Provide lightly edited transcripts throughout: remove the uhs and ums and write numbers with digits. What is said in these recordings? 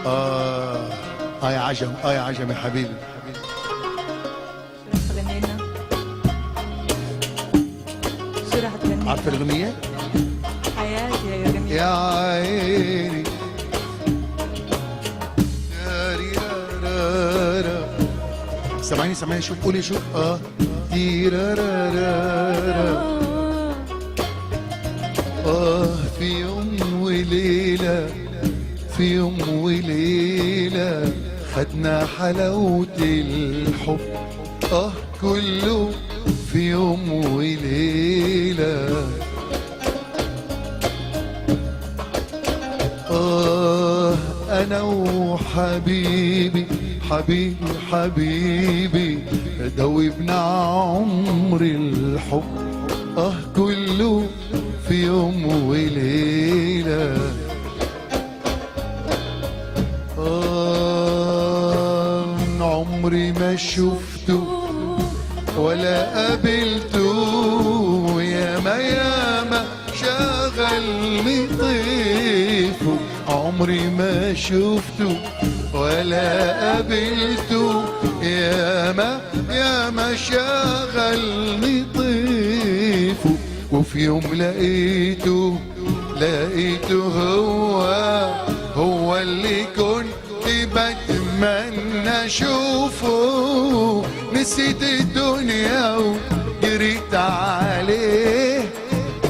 يا عجم، يا عجم يا حبيبي. شو رح تغني؟ عارفة الأغنية؟ حياتي يا جميل. يا عيني سامعيني سامعيني، شوف قولي شوف. تيرارارارا. في يوم وليلة، في يوم وليلة خدنا حلاوة الحب. كله في يوم وليلة. أنا وحبيبي، حبيبي حبيبي دوبنا عمر الحب. كله في يوم وليلة. عمري ما شفته ولا قابلته، ياما ياما شغلني طيفه. عمري ما شفته ولا قابلته، ياما ياما شغلني طيفه. وفي يوم لقيته هو اللي كنت بتمنى اشوفه. نسيت الدنيا وجريت عليه،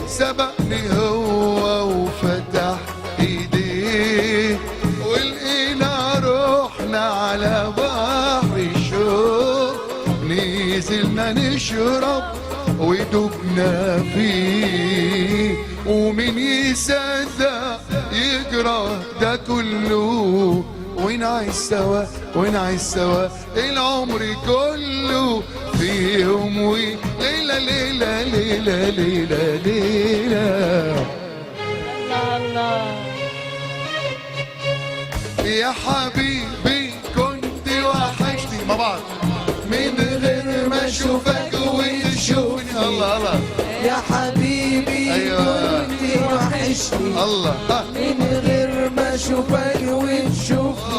سبقني هو وفتح ايديه، ولقينا روحنا على بحر الشوق. نزلنا نشرب ودوبنا فيه، ومين يصدق يجرى ده كله، ونعيش سوا ونعيش سوا العمر كله في يوم وليلة. ليلة ليلة ليلة ليلة. الله يا حبيبي كنت وحشتني مع بعض، من غير ما اشوفك وتشوفني. الله الله يا حبيبي. أيوة. كنت وحشني الله. من غير ما اشوفك وتشوفني.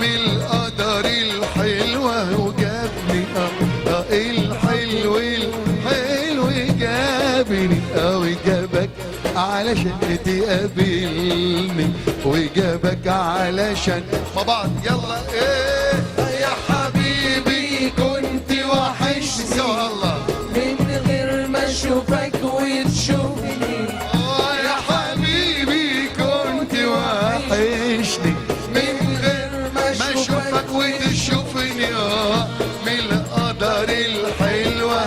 من القدر الحلوة وجابني. الحلو الحلو جابني، وجابك علشان تقابلني، وجابك علشان مع بعض. يلا يا حبيبي كنت وحشني سوا. الله من غير ما اشوفك وتشوفني. يا حبيبي كنت وحشني من غير ما اشوفك وتشوفني. من القدر الحلوة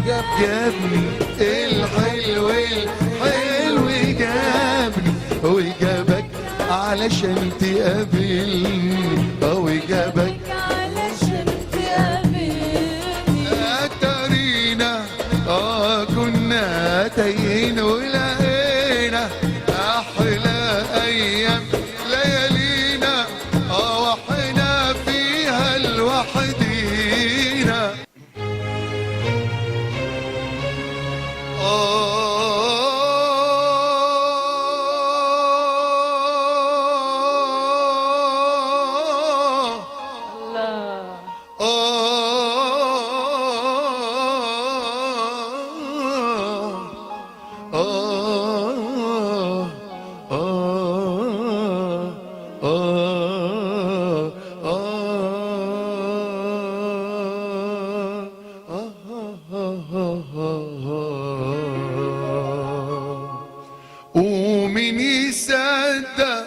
جابني، الحلو الحلو جابني، وجابك علشان تقابلني، وجابك علشان تقابلني. اتارينا كنا تايهين ولقينا احلى ايام ليالينا، واحنا فيها لوحدينا. ومين يصدق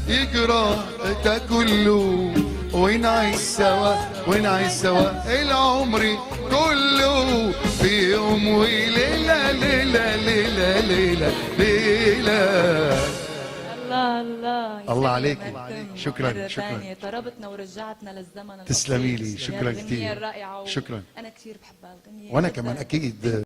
يجرى ده كله، ونعيش سوا ونعيش سوا العمر كله في يوم وليلة. ليلة ليلة ليلة ليلة. الله الله عليكي. شكراً، مرة شكراً. تانية طربتنا ورجعتنا للزمن. تسلمي لي، شكراً الأغنية كتير. الرائعة. شكراً. أنا كثير بحب هالأغنية. وأنا كمان أكيد.